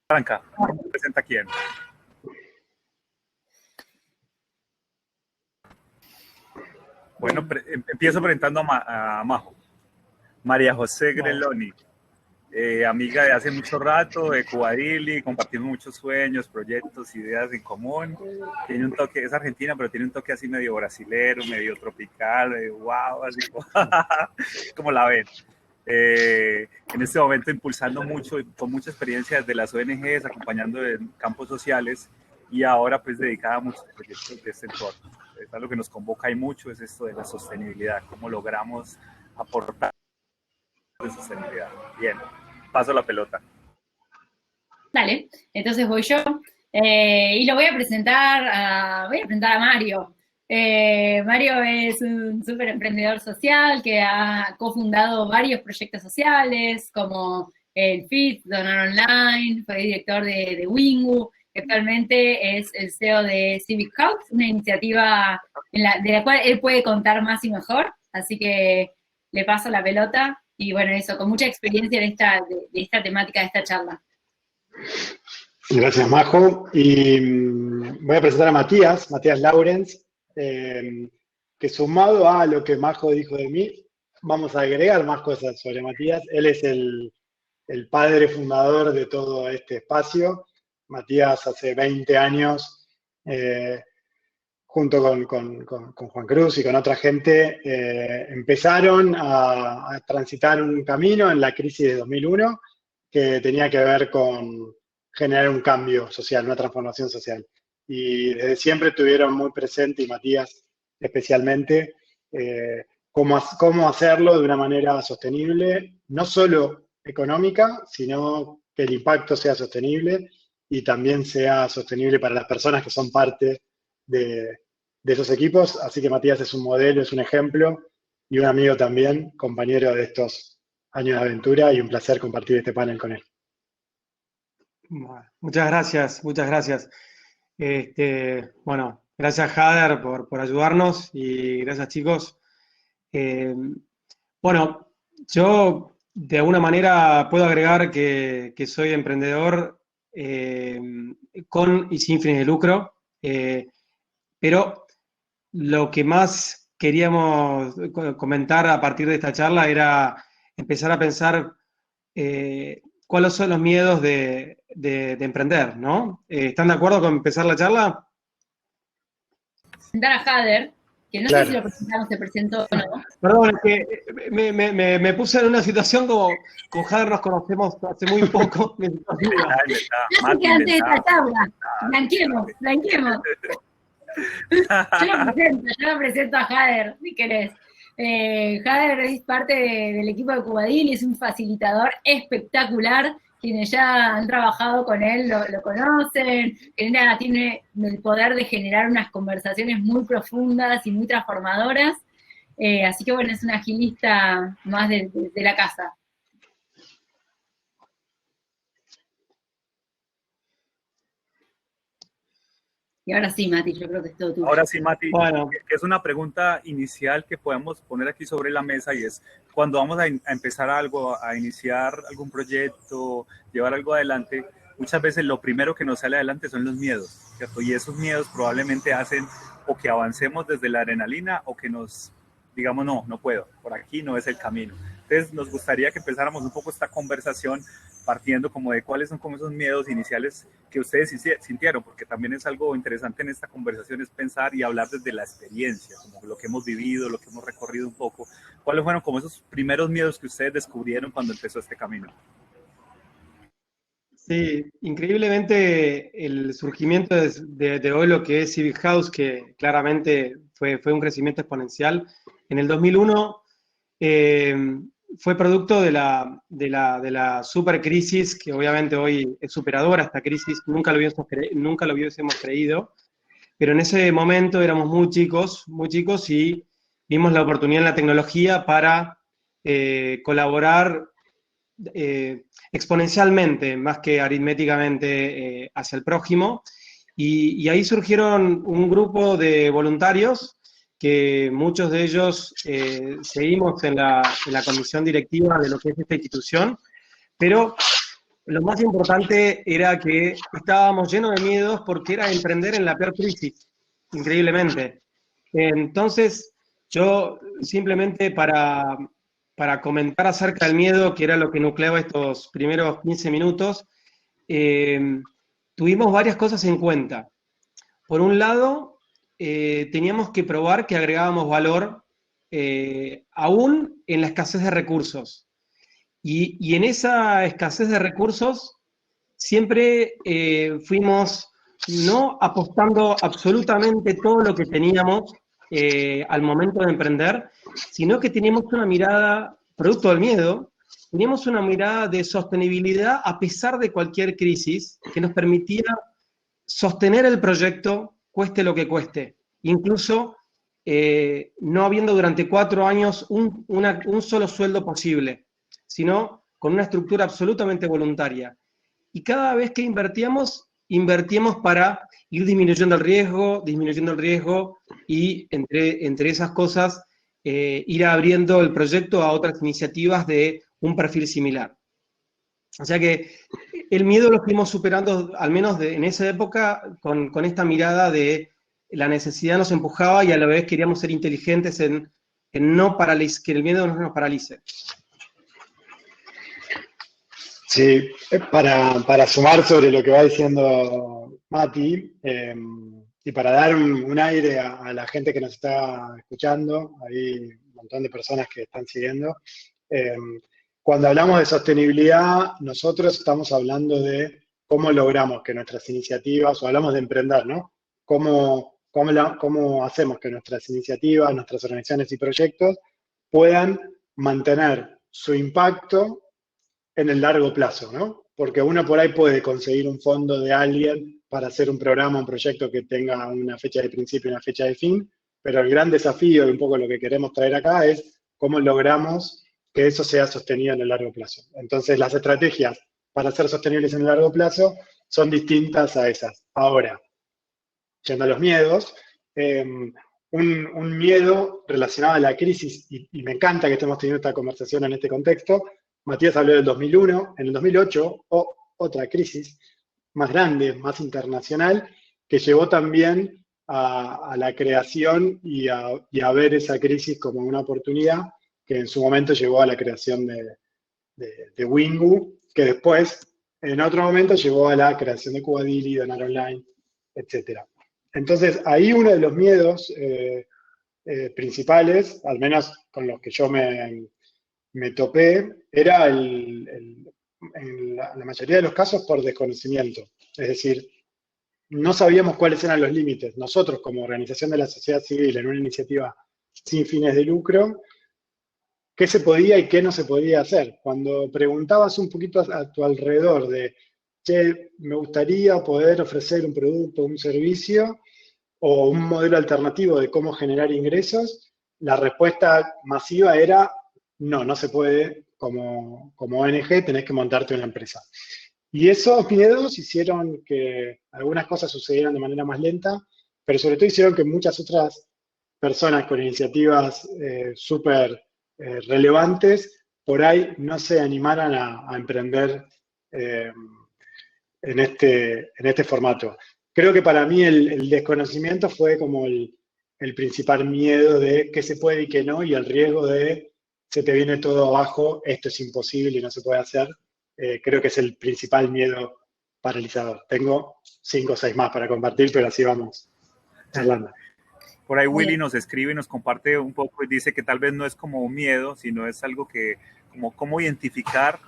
Arranca, presenta quién. Bueno, empiezo presentando a Majo. María José Greloni, amiga de hace mucho rato, de Cubadili, compartimos muchos sueños, proyectos, ideas en común. Tiene un toque, es argentina, pero tiene un toque así medio brasilero, medio tropical, medio wow, así como la ven. En este momento impulsando mucho, con mucha experiencia desde las ONGs, acompañando en campos sociales y ahora pues dedicada a muchos proyectos de este entorno. Es algo que nos convoca y mucho, es esto de la sostenibilidad, cómo logramos aportar de sostenibilidad. Bien, paso la pelota. Dale, entonces voy yo y lo voy a presentar a Mario. Mario es un súper emprendedor social que ha cofundado varios proyectos sociales como el FIT, Donar Online, fue director de Wingu, que actualmente es el CEO de Civic House, una iniciativa de la cual él puede contar más y mejor, así que le paso la pelota y bueno, eso, con mucha experiencia de esta temática, de esta charla. Gracias, Majo. Y voy a presentar a Matías Laurens, que sumado a lo que Majo dijo de mí, vamos a agregar más cosas sobre Matías. Él es el padre fundador de todo este espacio. Matías hace 20 años, junto con Juan Cruz y con otra gente, empezaron a transitar un camino en la crisis de 2001 que tenía que ver con generar un cambio social, una transformación social. Y desde siempre estuvieron muy presentes, y Matías especialmente, cómo hacerlo de una manera sostenible, no solo económica, sino que el impacto sea sostenible y también sea sostenible para las personas que son parte de esos equipos. Así que Matías es un modelo, es un ejemplo y un amigo también, compañero de estos años de aventura, y un placer compartir este panel con él. Muchas gracias, muchas gracias. Bueno, gracias Jader por ayudarnos y gracias chicos. Bueno, yo de alguna manera puedo agregar que soy emprendedor con y sin fines de lucro, pero lo que más queríamos comentar a partir de esta charla era empezar a pensar cuáles son los miedos de emprender, ¿no? ¿Están de acuerdo con empezar la charla? Presentar a Jader, que no Claro. sé si lo presentamos, se presentó o no. Perdón, es que me puse en una situación como con Jader nos conocemos hace muy poco. Así que antes de esta charla, blanqueemos. Yo lo presento a Jader, si querés. Jader es parte del equipo de Cubadil y es un facilitador espectacular. Quienes ya han trabajado con él lo conocen, tiene el poder de generar unas conversaciones muy profundas y muy transformadoras. Así que bueno, es un agilista más de la casa. Y ahora sí, Mati, yo creo que es todo tuyo. Ahora sí, Mati, bueno, que es una pregunta inicial que podemos poner aquí sobre la mesa, y es, cuando vamos a empezar algo, a iniciar algún proyecto, llevar algo adelante, muchas veces lo primero que nos sale adelante son los miedos, ¿cierto? Y esos miedos probablemente hacen o que avancemos desde la adrenalina o que nos digamos, no puedo, por aquí no es el camino. Entonces nos gustaría que empezáramos un poco esta conversación partiendo como de cuáles son como esos miedos iniciales que ustedes sintieron, porque también es algo interesante en esta conversación, es pensar y hablar desde la experiencia, como lo que hemos vivido, lo que hemos recorrido un poco. ¿Cuáles fueron como esos primeros miedos que ustedes descubrieron cuando empezó este camino? Sí, increíblemente el surgimiento de hoy lo que es Civic House, que claramente fue un crecimiento exponencial. En el 2001 fue producto de la supercrisis, que obviamente hoy es superadora esta crisis, nunca lo hubiésemos creído, pero en ese momento éramos muy chicos y vimos la oportunidad en la tecnología para colaborar exponencialmente, más que aritméticamente, hacia el prójimo. Y ahí surgieron un grupo de voluntarios que muchos de ellos seguimos en la comisión directiva de lo que es esta institución, pero lo más importante era que estábamos llenos de miedos porque era emprender en la peor crisis, increíblemente. Entonces, yo simplemente para comentar acerca del miedo, que era lo que nucleaba estos primeros 15 minutos, tuvimos varias cosas en cuenta. Por un lado, teníamos que probar que agregábamos valor aún en la escasez de recursos. Y en esa escasez de recursos siempre fuimos no apostando absolutamente todo lo que teníamos al momento de emprender, sino que teníamos una mirada, producto del miedo, teníamos una mirada de sostenibilidad a pesar de cualquier crisis que nos permitía sostener el proyecto, cueste lo que cueste, incluso no habiendo durante 4 años un solo sueldo posible, sino con una estructura absolutamente voluntaria. Y cada vez que invertíamos para ir disminuyendo el riesgo y entre esas cosas ir abriendo el proyecto a otras iniciativas de un perfil similar. O sea que el miedo lo fuimos superando, al menos en esa época, con esta mirada de la necesidad nos empujaba y a la vez queríamos ser inteligentes en no que el miedo no nos paralice. Sí, para sumar sobre lo que va diciendo Mati, y para dar un aire a la gente que nos está escuchando, hay un montón de personas que están siguiendo. Cuando hablamos de sostenibilidad, nosotros estamos hablando de cómo logramos que nuestras iniciativas, o hablamos de emprender, ¿no? Cómo hacemos que nuestras iniciativas, nuestras organizaciones y proyectos puedan mantener su impacto en el largo plazo, ¿no? Porque uno por ahí puede conseguir un fondo de alguien para hacer un programa, un proyecto que tenga una fecha de principio y una fecha de fin, pero el gran desafío y un poco lo que queremos traer acá es cómo logramos que eso sea sostenido en el largo plazo. Entonces, las estrategias para ser sostenibles en el largo plazo son distintas a esas. Ahora, yendo a los miedos, un miedo relacionado a la crisis, y me encanta que estemos teniendo esta conversación en este contexto. Matías habló del 2001, en el 2008, otra crisis más grande, más internacional, que llevó también a la creación y a ver esa crisis como una oportunidad, que en su momento llevó a la creación de Wingu, que después, en otro momento, llevó a la creación de Cubadili, Donar Online, etc. Entonces, ahí uno de los miedos principales, al menos con los que yo me topé, era en la mayoría de los casos por desconocimiento. Es decir, no sabíamos cuáles eran los límites. Nosotros, como organización de la sociedad civil, en una iniciativa sin fines de lucro, qué se podía y qué no se podía hacer. Cuando preguntabas un poquito a tu alrededor de, che, me gustaría poder ofrecer un producto, un servicio o un modelo alternativo de cómo generar ingresos, la respuesta masiva era, no se puede, como ONG tenés que montarte una empresa. Y esos miedos hicieron que algunas cosas sucedieran de manera más lenta, pero sobre todo hicieron que muchas otras personas con iniciativas súper relevantes por ahí no se animaran a emprender en este formato. Creo que para mí el desconocimiento fue como el principal miedo de qué se puede y qué no, y el riesgo de se te viene todo abajo, esto es imposible y no se puede hacer. Creo que es el principal miedo paralizador. Tengo 5 o 6 más para compartir, pero así vamos charlando. Por ahí Willy nos escribe y nos comparte un poco y dice que tal vez no es como un miedo, sino es algo que, como cómo identificar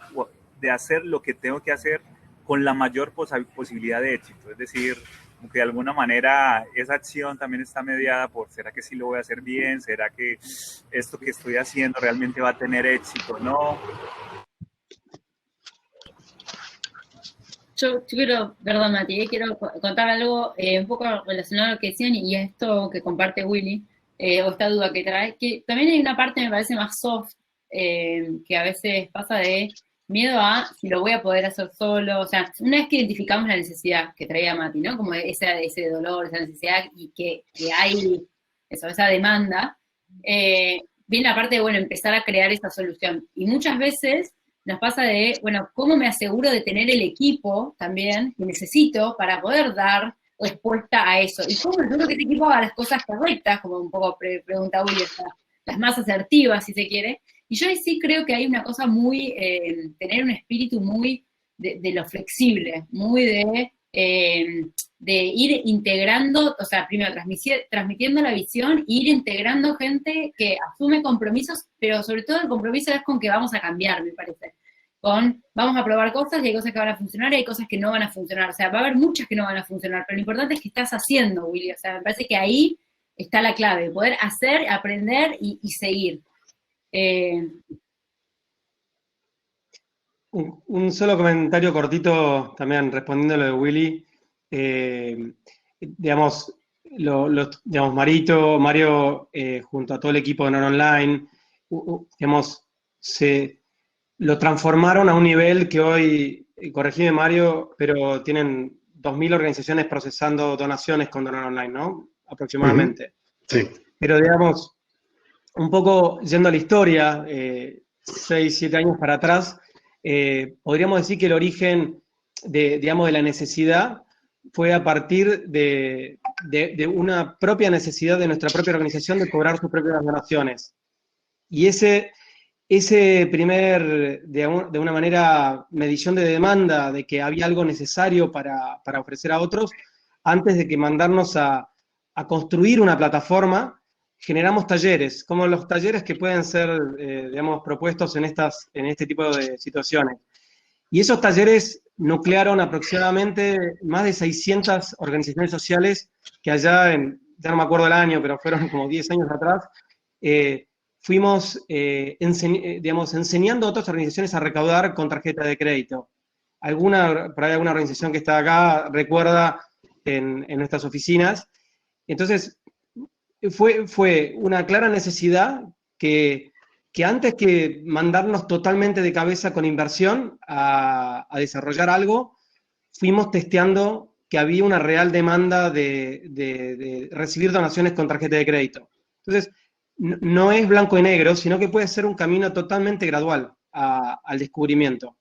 de hacer lo que tengo que hacer con la mayor posibilidad de éxito. Es decir, como que de alguna manera esa acción también está mediada por, ¿será que sí lo voy a hacer bien? ¿Será que esto que estoy haciendo realmente va a tener éxito? ¿No? Yo quiero, perdón Mati, quiero contar algo un poco relacionado a lo que decían y esto que comparte Willy, o esta duda que trae, que también hay una parte me parece más soft, que a veces pasa de miedo a si lo voy a poder hacer solo. O sea, una vez que identificamos la necesidad que traía Mati, ¿no? Como ese dolor, esa necesidad y que hay esa demanda, viene la parte de, bueno, empezar a crear esa solución. Y muchas veces nos pasa de, bueno, ¿cómo me aseguro de tener el equipo también que necesito para poder dar respuesta a eso? Y cómo yo creo que este equipo haga las cosas correctas, como un poco pregunta Willy, o sea, las más asertivas, si se quiere. Y yo sí creo que hay una cosa muy, tener un espíritu muy de lo flexible, muy de ir integrando, o sea, primero transmitiendo la visión, ir integrando gente que asume compromisos, pero sobre todo el compromiso es con que vamos a cambiar, me parece. Vamos a probar cosas y hay cosas que van a funcionar y hay cosas que no van a funcionar. O sea, va a haber muchas que no van a funcionar, pero lo importante es que estás haciendo, Willy. O sea, me parece que ahí está la clave, poder hacer, aprender y seguir. Un solo comentario cortito también respondiendo a lo de Willy. Digamos, digamos, Mario, junto a todo el equipo de Non Online, digamos, lo transformaron a un nivel que hoy, corregime Mario, pero tienen 2.000 organizaciones procesando donaciones con Non Online, ¿no? Aproximadamente. Sí. Pero digamos, un poco yendo a la historia, 6, 7 años para atrás, podríamos decir que el origen digamos, de la necesidad fue a partir de una propia necesidad de nuestra propia organización de cobrar sus propias donaciones. Y ese primer, de una manera, medición de demanda de que había algo necesario para ofrecer a otros, antes de que mandarnos a construir una plataforma, generamos talleres, como los talleres que pueden ser, digamos, propuestos en este tipo de situaciones. Y esos talleres nuclearon aproximadamente más de 600 organizaciones sociales que allá, ya no me acuerdo el año, pero fueron como 10 años atrás, fuimos digamos, enseñando a otras organizaciones a recaudar con tarjeta de crédito. Por ahí alguna organización que está acá recuerda en nuestras oficinas. Entonces, fue una clara necesidad que antes que mandarnos totalmente de cabeza con inversión a desarrollar algo, fuimos testeando que había una real demanda de recibir donaciones con tarjeta de crédito. Entonces, no es blanco y negro, sino que puede ser un camino totalmente gradual al descubrimiento.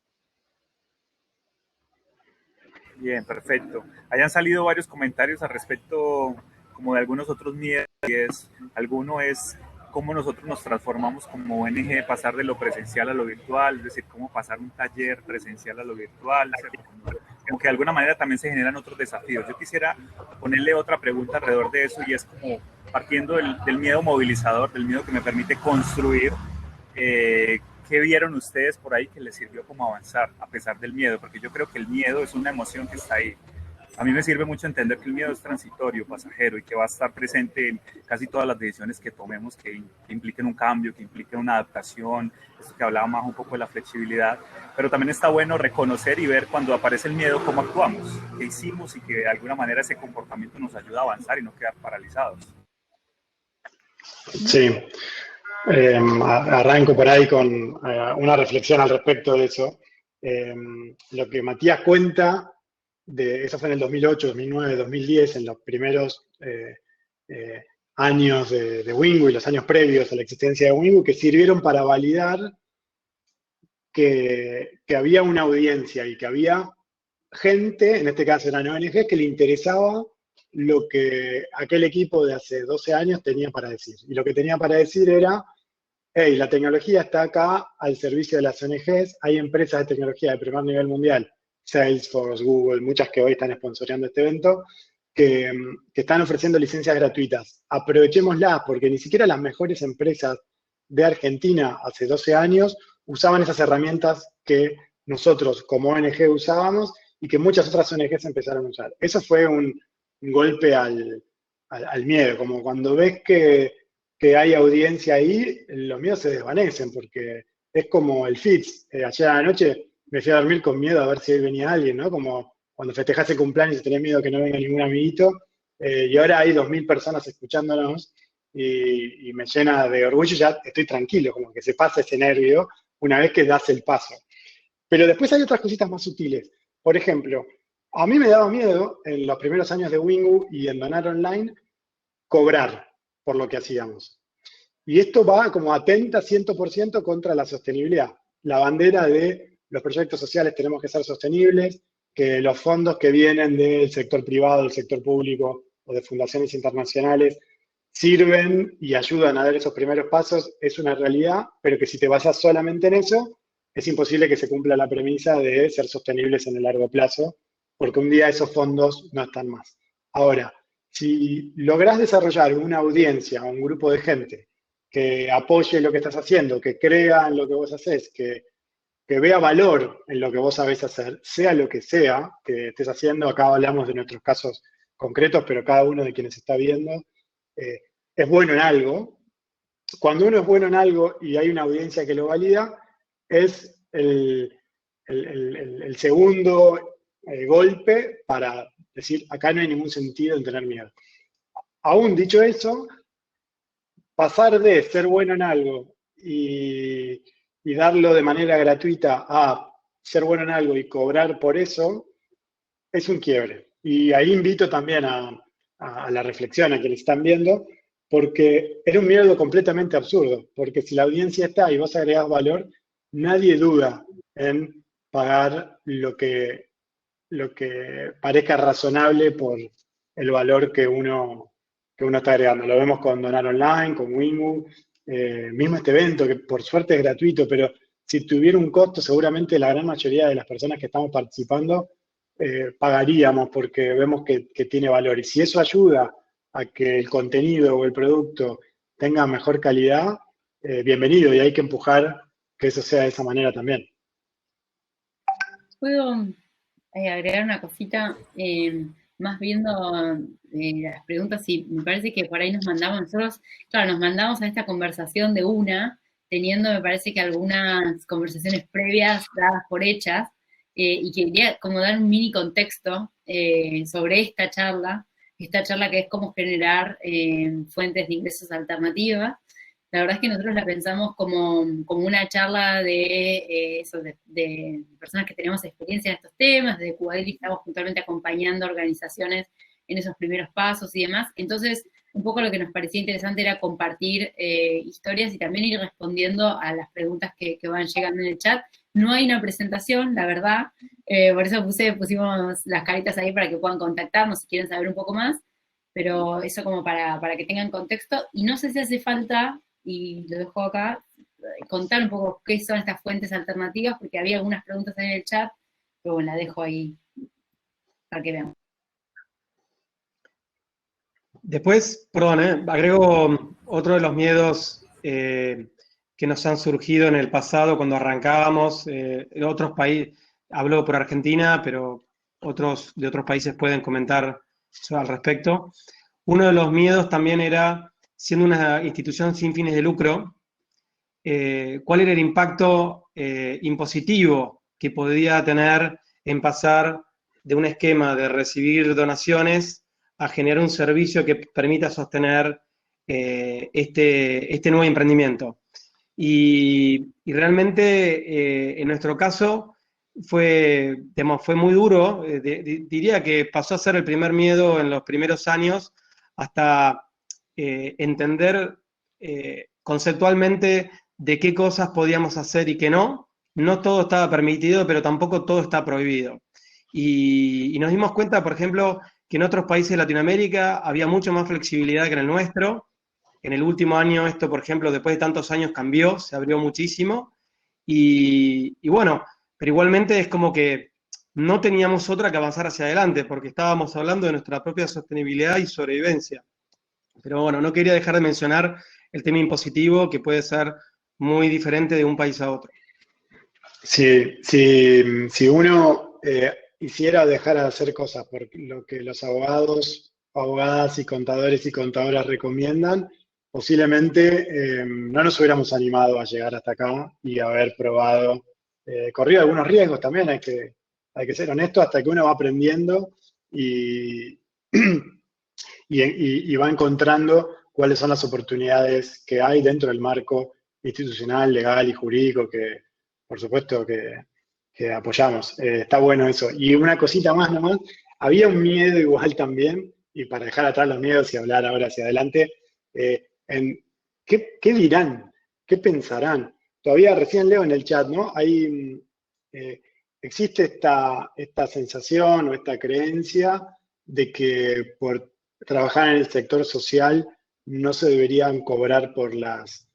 Bien, perfecto. Hayan salido varios comentarios al respecto, como de algunos otros miedos, alguno es cómo nosotros nos transformamos como ONG, pasar de lo presencial a lo virtual, es decir, cómo pasar un taller presencial a lo virtual, como que de alguna manera también se generan otros desafíos. Yo quisiera ponerle otra pregunta alrededor de eso y es como partiendo del miedo movilizador, del miedo que me permite construir, ¿qué vieron ustedes por ahí que les sirvió como avanzar a pesar del miedo? Porque yo creo que el miedo es una emoción que está ahí. A mí me sirve mucho entender que el miedo es transitorio, pasajero y que va a estar presente en casi todas las decisiones que tomemos que impliquen un cambio, que impliquen una adaptación, esto que hablaba más un poco de la flexibilidad, pero también está bueno reconocer y ver cuando aparece el miedo cómo actuamos, qué hicimos y que de alguna manera ese comportamiento nos ayuda a avanzar y no quedar paralizados. Sí, arranco por ahí con una reflexión al respecto de eso. Lo que Matías cuenta, eso fue en el 2008, 2009, 2010, en los primeros años de Wingu y los años previos a la existencia de Wingu, que sirvieron para validar que había una audiencia y que había gente, en este caso eran ONG, que le interesaba lo que aquel equipo de hace 12 años tenía para decir. Y lo que tenía para decir era, hey, la tecnología está acá al servicio de las ONGs, hay empresas de tecnología de primer nivel mundial, Salesforce, Google, muchas que hoy están sponsoreando este evento, que están ofreciendo licencias gratuitas. Aprovechémoslas, porque ni siquiera las mejores empresas de Argentina hace 12 años usaban esas herramientas que nosotros como ONG usábamos y que muchas otras ONGs empezaron a usar. Eso fue un golpe al miedo, como cuando ves que hay audiencia ahí, los miedos se desvanecen, porque es como el FITS. Ayer a la noche me fui a dormir con miedo a ver si hoy venía alguien, ¿no? Como cuando festejás el cumpleaños y tenés miedo que no venga ningún amiguito, y ahora hay 2.000 personas escuchándonos y me llena de orgullo, ya estoy tranquilo, como que se pasa ese nervio una vez que das el paso. Pero después hay otras cositas más sutiles. Por ejemplo, a mí me daba miedo en los primeros años de Wingu y en Donar Online cobrar por lo que hacíamos. Y esto va como atenta 100% contra la sostenibilidad. la bandera de los proyectos sociales tenemos que ser sostenibles, que los fondos que vienen del sector privado, del sector público o de fundaciones internacionales sirven y ayudan a dar esos primeros pasos, es una realidad, pero que si te basas solamente en eso, es imposible que se cumpla la premisa de ser sostenibles en el largo plazo, porque un día esos fondos no están más. Ahora, si lográs desarrollar una audiencia, un grupo de gente que apoye lo que estás haciendo, que crea en lo que vos haces, que vea valor en lo que vos sabés hacer, sea lo que sea que estés haciendo, acá hablamos de nuestros casos concretos, pero cada uno de quienes está viendo es bueno en algo. Cuando uno es bueno en algo y hay una audiencia que lo valida, es el segundo golpe para decir, acá no hay ningún sentido en tener miedo. Aún dicho eso, pasar de ser bueno en algo y darlo de manera gratuita a ser bueno en algo y cobrar por eso, es un quiebre. Y ahí invito también a la reflexión a quienes están viendo, porque era un miedo completamente absurdo, porque si la audiencia está y vos agregás valor, nadie duda en pagar lo que parezca razonable por el valor que uno está agregando. Lo vemos con Donar Online, con Wingu, mismo este evento, que por suerte es gratuito, pero si tuviera un costo, seguramente la gran mayoría de las personas que estamos participando pagaríamos porque vemos que tiene valor. Y si eso ayuda a que el contenido o el producto tenga mejor calidad, bienvenido, y hay que empujar que eso sea de esa manera también. ¿Puedo agregar una cosita? Más viendo las preguntas, y me parece que por ahí nosotros, claro, nos mandamos a esta conversación de una, teniendo, me parece que algunas conversaciones previas dadas por hechas, y quería como dar un mini contexto sobre esta charla que es cómo generar fuentes de ingresos alternativas. La verdad es que nosotros la pensamos como una charla de personas que tenemos experiencia en estos temas, de Cuadril estamos puntualmente acompañando organizaciones en esos primeros pasos y demás. Entonces, un poco lo que nos parecía interesante era compartir historias y también ir respondiendo a las preguntas que van llegando en el chat. No hay una presentación, la verdad, por eso pusimos las caritas ahí para que puedan contactarnos si quieren saber un poco más, pero eso como para que tengan contexto. Y no sé si hace falta, y lo dejo acá, contar un poco qué son estas fuentes alternativas, porque había algunas preguntas en el chat, pero bueno, la dejo ahí para que vean. Después, perdón, agrego otro de los miedos que nos han surgido en el pasado cuando arrancábamos. En otros países, hablo por Argentina, pero otros de otros países pueden comentar al respecto. Uno de los miedos también era, siendo una institución sin fines de lucro, cuál era el impacto impositivo que podía tener en pasar de un esquema de recibir donaciones a generar un servicio que permita sostener este nuevo emprendimiento. Y realmente, en nuestro caso, fue muy duro. Diría que pasó a ser el primer miedo en los primeros años, hasta entender conceptualmente de qué cosas podíamos hacer y qué no. No todo estaba permitido, pero tampoco todo está prohibido. Y nos dimos cuenta, por ejemplo, que en otros países de Latinoamérica había mucho más flexibilidad que en el nuestro. En el último año esto, por ejemplo, después de tantos años cambió, se abrió muchísimo. Y bueno, pero igualmente es como que no teníamos otra que avanzar hacia adelante, porque estábamos hablando de nuestra propia sostenibilidad y sobrevivencia. Pero bueno, no quería dejar de mencionar el tema impositivo, que puede ser muy diferente de un país a otro. Si uno hiciera dejar de hacer cosas por lo que los abogadas y contadores y contadoras recomiendan, posiblemente no nos hubiéramos animado a llegar hasta acá y haber probado, corrido algunos riesgos también, hay que ser honesto, hasta que uno va aprendiendo y va encontrando cuáles son las oportunidades que hay dentro del marco institucional, legal y jurídico que, por supuesto, que apoyamos. Está bueno eso. Y una cosita más nomás, había un miedo igual también, y para dejar atrás los miedos y hablar ahora hacia adelante, en ¿qué dirán? ¿Qué pensarán? todavía recién leo en el chat, ¿no? Hay, existe esta sensación o esta creencia de que por trabajar en el sector social no se deberían cobrar por las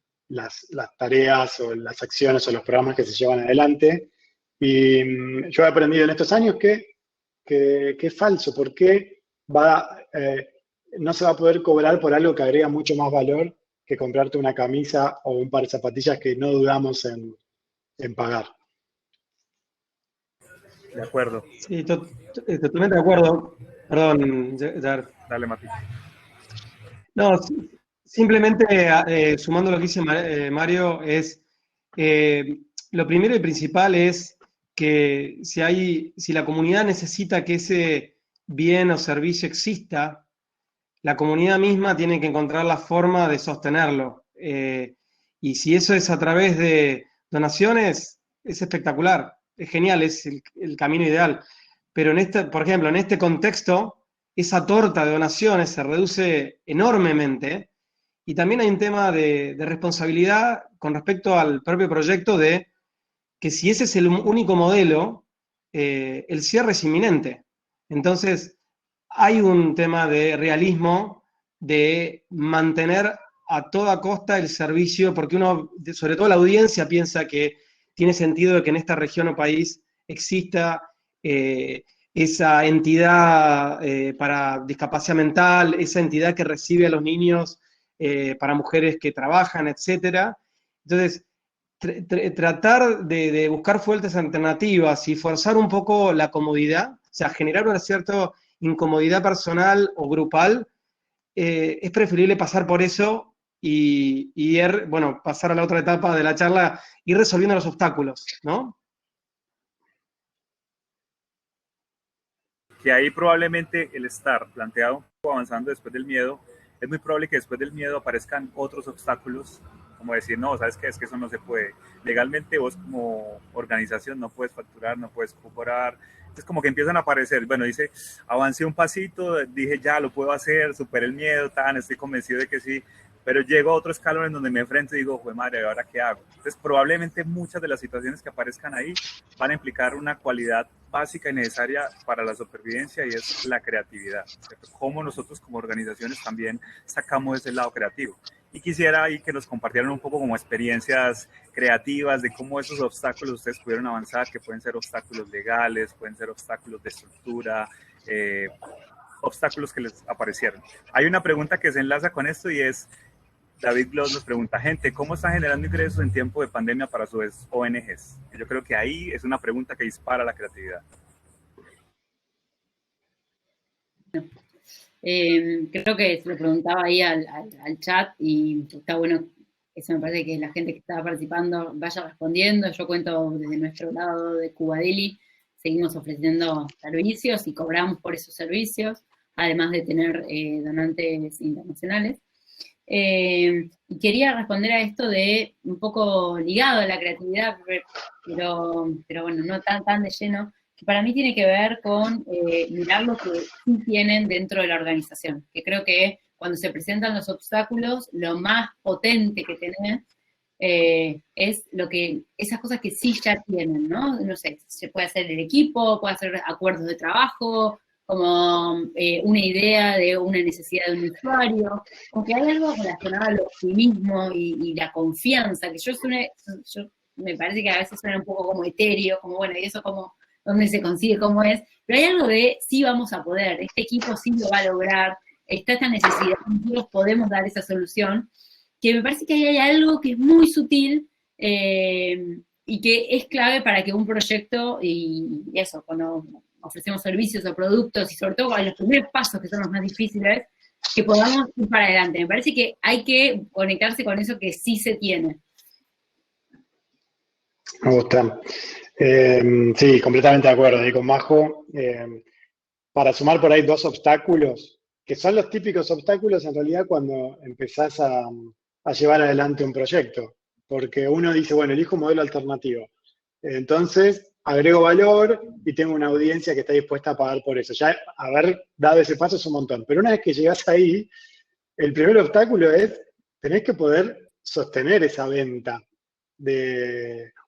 tareas o las acciones o los programas que se llevan adelante. Y yo he aprendido en estos años que es falso, porque no se va a poder cobrar por algo que agrega mucho más valor que comprarte una camisa o un par de zapatillas que no dudamos en pagar. De acuerdo. Sí, totalmente de acuerdo. Perdón, Jared. Dale, Mati. No, simplemente sumando lo que dice Mario, es lo primero y principal es que si la comunidad necesita que ese bien o servicio exista, la comunidad misma tiene que encontrar la forma de sostenerlo. Y si eso es a través de donaciones, es espectacular, es genial, es el camino ideal. Pero por ejemplo, en este contexto, esa torta de donaciones se reduce enormemente, y también hay un tema de responsabilidad con respecto al propio proyecto, de que si ese es el único modelo, el cierre es inminente. Entonces, hay un tema de realismo, de mantener a toda costa el servicio, porque uno, sobre todo la audiencia, piensa que tiene sentido de que en esta región o país exista esa entidad para discapacidad mental, esa entidad que recibe a los niños para mujeres que trabajan, etc. Entonces, tratar de buscar fuentes alternativas y forzar un poco la comodidad, o sea, generar una cierta incomodidad personal o grupal, es preferible pasar por eso y bueno, pasar a la otra etapa de la charla, ir resolviendo los obstáculos, ¿no? Que ahí probablemente el estar planteado un poco avanzando después del miedo, es muy probable que después del miedo aparezcan otros obstáculos, como decir, no, ¿sabes qué? Es que eso no se puede. Legalmente vos como organización no puedes facturar, no puedes cobrar. Es como que empiezan a aparecer, bueno, dice, avancé un pasito, dije, ya, lo puedo hacer, superé el miedo, estoy convencido de que sí, pero llego a otro escalón en donde me enfrento y digo, jue madre, ¿ahora qué hago? Entonces, probablemente muchas de las situaciones que aparezcan ahí van a implicar una cualidad básica y necesaria para la supervivencia, y es la creatividad, ¿cierto? Cómo nosotros como organizaciones también sacamos ese lado creativo. Y quisiera ahí que nos compartieran un poco como experiencias creativas de cómo esos obstáculos ustedes pudieron avanzar, que pueden ser obstáculos legales, pueden ser obstáculos de estructura, obstáculos que les aparecieron. Hay una pregunta que se enlaza con esto, y es, David Gloss nos pregunta, gente, ¿cómo están generando ingresos en tiempo de pandemia para sus ONGs? Yo creo que ahí es una pregunta que dispara la creatividad. Creo que se lo preguntaba ahí al chat, y está bueno, eso me parece que la gente que está participando vaya respondiendo. Yo cuento desde nuestro lado de Cubadeli, seguimos ofreciendo servicios y cobramos por esos servicios, además de tener donantes internacionales. Y quería responder a esto de un poco ligado a la creatividad, pero bueno, no tan de lleno, que para mí tiene que ver con mirar lo que sí tienen dentro de la organización, que creo que cuando se presentan los obstáculos, lo más potente que tenés es esas cosas que sí ya tienen, ¿no? No sé, se puede hacer el equipo, puede hacer acuerdos de trabajo, como una idea de una necesidad de un usuario, aunque hay algo relacionado al optimismo y la confianza, que yo me parece que a veces suena un poco como etéreo, como bueno, y eso como, ¿dónde se consigue, cómo es? Pero hay algo de sí vamos a poder, este equipo sí lo va a lograr, está esta necesidad, nosotros podemos dar esa solución, que me parece que ahí hay algo que es muy sutil y que es clave para que un proyecto, y eso, cuando ofrecemos servicios o productos, y sobre todo en los primeros pasos, que son los más difíciles, que podamos ir para adelante. Me parece que hay que conectarse con eso que sí se tiene. Me gusta. Sí, completamente de acuerdo ahí con Majo. Para sumar por ahí dos obstáculos, que son los típicos obstáculos en realidad cuando empezás a llevar adelante un proyecto. Porque uno dice, bueno, elijo un modelo alternativo. Entonces, agrego valor y tengo una audiencia que está dispuesta a pagar por eso. Ya haber dado ese paso es un montón. Pero una vez que llegás ahí, el primer obstáculo es, tenés que poder sostener esa venta.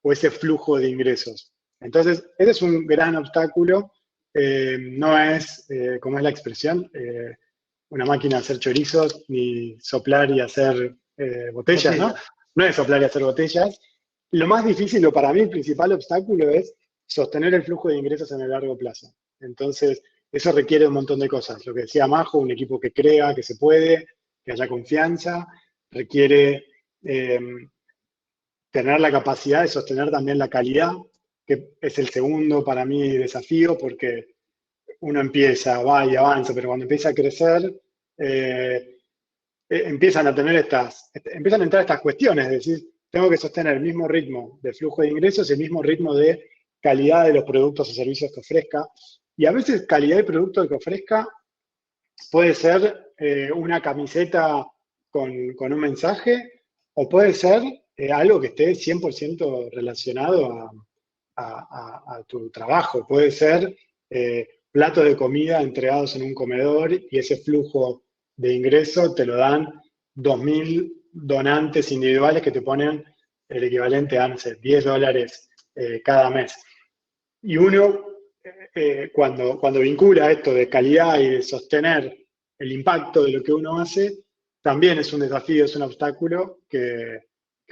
o ese flujo de ingresos. Entonces, ese es un gran obstáculo. No es, como es la expresión, una máquina de hacer chorizos, ni soplar y hacer botellas, ¿no? No es soplar y hacer botellas. Lo más difícil, o para mí el principal obstáculo, es sostener el flujo de ingresos en el largo plazo. Entonces, eso requiere un montón de cosas. Lo que decía Majo, un equipo que crea que se puede, que haya confianza, requiere tener la capacidad de sostener también la calidad, que es el segundo para mí desafío, porque uno empieza, va y avanza, pero cuando empieza a crecer, empiezan a entrar estas cuestiones, es decir, tengo que sostener el mismo ritmo de flujo de ingresos, el mismo ritmo de calidad de los productos o servicios que ofrezca. Y a veces calidad de producto que ofrezca puede ser una camiseta con un mensaje, o puede ser algo que esté 100% relacionado a tu trabajo. Puede ser platos de comida entregados en un comedor y ese flujo de ingreso te lo dan 2.000 donantes individuales que te ponen el equivalente a, no sé, $10 cada mes. Y uno, cuando vincula esto de calidad y de sostener el impacto de lo que uno hace, también es un desafío, es un obstáculo que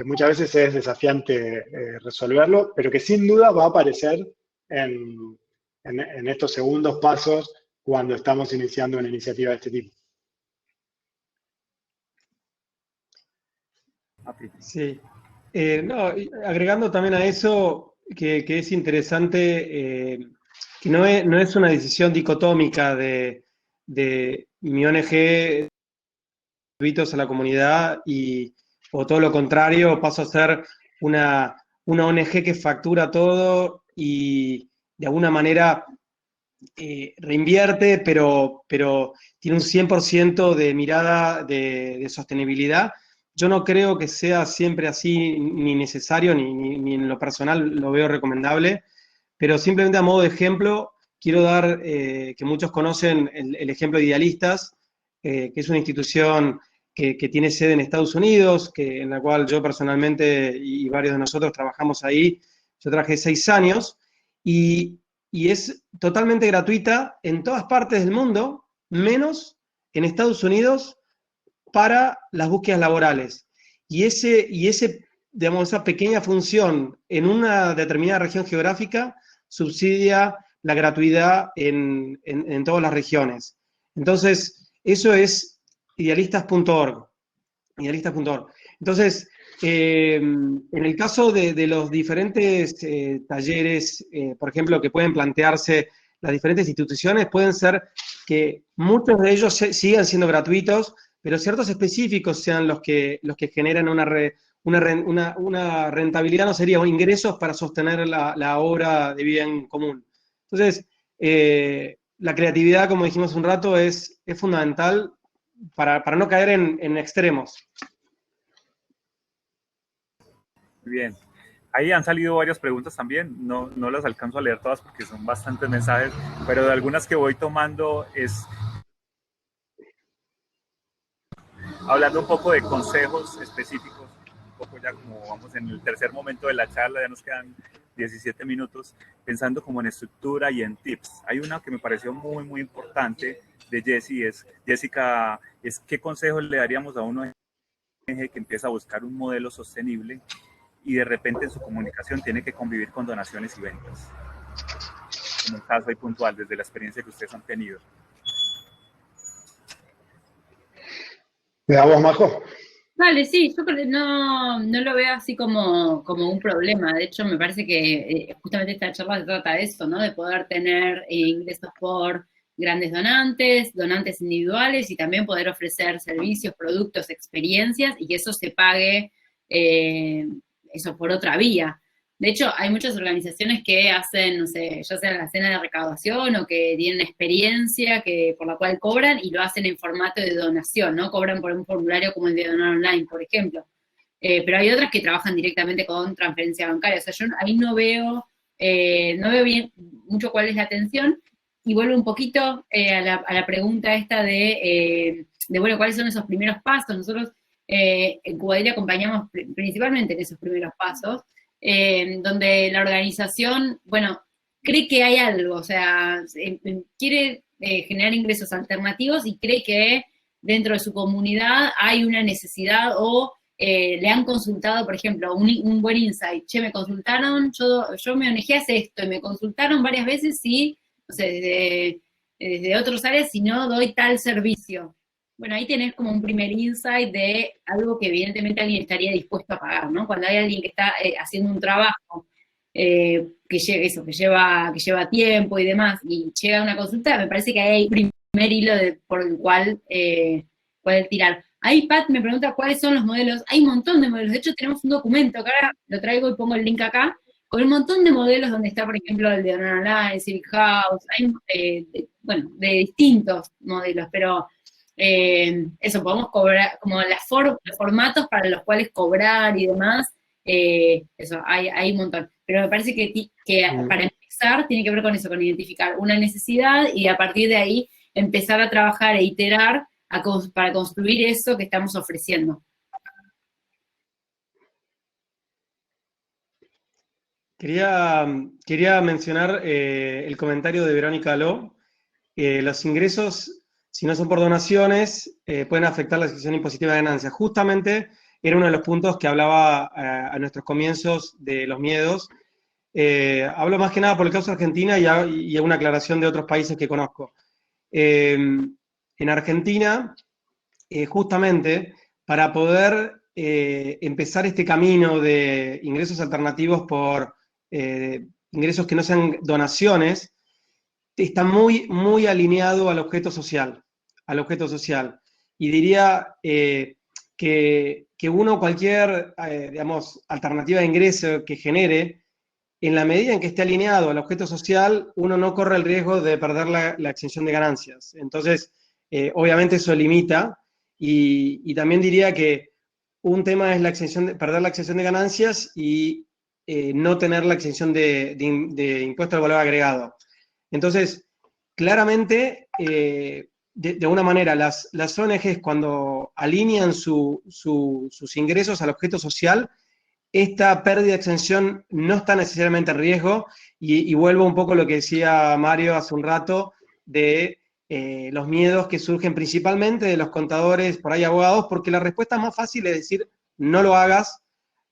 muchas veces es desafiante resolverlo, pero que sin duda va a aparecer en estos segundos pasos cuando estamos iniciando una iniciativa de este tipo. Sí. No, agregando también a eso, que es interesante, que no es una decisión dicotómica de mi ONG gratuitos a la comunidad o todo lo contrario, paso a ser una ONG que factura todo y de alguna manera reinvierte, pero tiene un 100% de mirada de sostenibilidad. Yo no creo que sea siempre así, ni necesario, ni en lo personal lo veo recomendable, pero simplemente a modo de ejemplo, quiero dar, que muchos conocen el ejemplo de Idealistas, que es una institución que tiene sede en Estados Unidos, en la cual yo personalmente y varios de nosotros trabajamos ahí. Yo trabajé 6 años y es totalmente gratuita en todas partes del mundo, menos en Estados Unidos, para las búsquedas laborales. Y digamos, esa pequeña función en una determinada región geográfica subsidia la gratuidad en todas las regiones. Entonces, eso es idealistas.org. Entonces, en el caso de los diferentes talleres, por ejemplo, que pueden plantearse las diferentes instituciones, pueden ser que muchos de ellos sigan siendo gratuitos, pero ciertos específicos sean los que generan una rentabilidad, no sería ingresos para sostener la obra de bien común. Entonces, la creatividad, como dijimos un rato, es fundamental para no caer en extremos. Muy bien. Ahí han salido varias preguntas también, no las alcanzo a leer todas porque son bastantes mensajes, pero de algunas que voy tomando es hablando un poco de consejos específicos, un poco ya como vamos en el tercer momento de la charla, ya nos quedan 17 minutos, pensando como en estructura y en tips. Hay una que me pareció muy, muy importante de Jessica, es qué consejos le daríamos a uno que empieza a buscar un modelo sostenible y de repente en su comunicación tiene que convivir con donaciones y ventas. Como el caso ahí puntual, desde la experiencia que ustedes han tenido. ¿Me da vos, Majo? Vale, sí, yo creo que no lo veo así como un problema. De hecho, me parece que justamente esta charla se trata de eso, ¿no? De poder tener ingresos por grandes donantes individuales y también poder ofrecer servicios, productos, experiencias y que eso se pague eso por otra vía. De hecho, hay muchas organizaciones que hacen, no sé, ya sea la cena de recaudación o que tienen experiencia por la cual cobran y lo hacen en formato de donación, ¿no? Cobran por un formulario como el de Donar Online, por ejemplo. Pero hay otras que trabajan directamente con transferencia bancaria. O sea, yo ahí no veo bien mucho cuál es la atención. Y vuelvo un poquito a la pregunta esta de bueno, ¿cuáles son esos primeros pasos? Nosotros En Cubadelli acompañamos principalmente en esos primeros pasos, donde la organización, bueno, cree que hay algo, o sea, quiere generar ingresos alternativos y cree que dentro de su comunidad hay una necesidad o le han consultado, por ejemplo, un buen insight. Che, me consultaron, yo me ONG hace esto, y me consultaron varias veces si, no sé, desde otras áreas, si no doy tal servicio. Bueno, ahí tenés como un primer insight de algo que evidentemente alguien estaría dispuesto a pagar, ¿no? Cuando hay alguien que está haciendo un trabajo que lleva tiempo y demás, y llega a una consulta, me parece que hay un primer hilo por el cual poder tirar. Ahí Pat me pregunta cuáles son los modelos. Hay un montón de modelos. De hecho, tenemos un documento, que ahora lo traigo y pongo el link acá, con un montón de modelos donde está, por ejemplo, el de Donar Online, Civic House, hay, de distintos modelos, pero eso, podemos cobrar, como los formatos para los cuales cobrar y demás, eso, hay un montón. Pero me parece que para empezar tiene que ver con eso, con identificar una necesidad y a partir de ahí empezar a trabajar e iterar para construir eso que estamos ofreciendo. Quería mencionar el comentario de Verónica Aló. Los ingresos, si no son por donaciones, pueden afectar la decisión impositiva de ganancias. Justamente era uno de los puntos que hablaba a nuestros comienzos de los miedos. Hablo más que nada por el caso de Argentina y una aclaración de otros países que conozco. En Argentina, justamente, para poder empezar este camino de ingresos alternativos por ingresos que no sean donaciones, está muy, muy alineado al objeto social, Y diría que cualquier, digamos, alternativa de ingreso que genere, en la medida en que esté alineado al objeto social, uno no corre el riesgo de perder la exención de ganancias. Entonces, obviamente eso limita, y también diría que un tema es perder la exención de ganancias y no tener la exención de impuesto al valor agregado. Entonces, claramente, de alguna manera, las ONGs cuando alinean sus ingresos al objeto social, esta pérdida de exención no está necesariamente en riesgo, y vuelvo un poco a lo que decía Mario hace un rato, de los miedos que surgen principalmente de los contadores, por ahí abogados, porque la respuesta más fácil es decir, no lo hagas,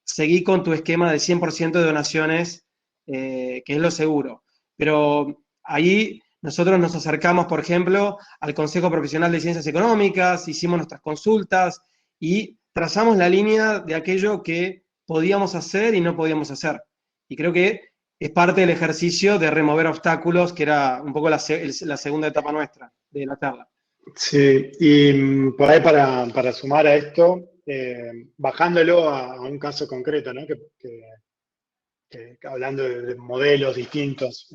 seguí con tu esquema de 100% de donaciones, que es lo seguro. Pero ahí nosotros nos acercamos, por ejemplo, al Consejo Profesional de Ciencias Económicas, hicimos nuestras consultas y trazamos la línea de aquello que podíamos hacer y no podíamos hacer. Y creo que es parte del ejercicio de remover obstáculos, que era un poco la segunda etapa nuestra de la charla. Sí, y por ahí para sumar a esto, bajándolo a un caso concreto, ¿no? Que hablando de modelos distintos,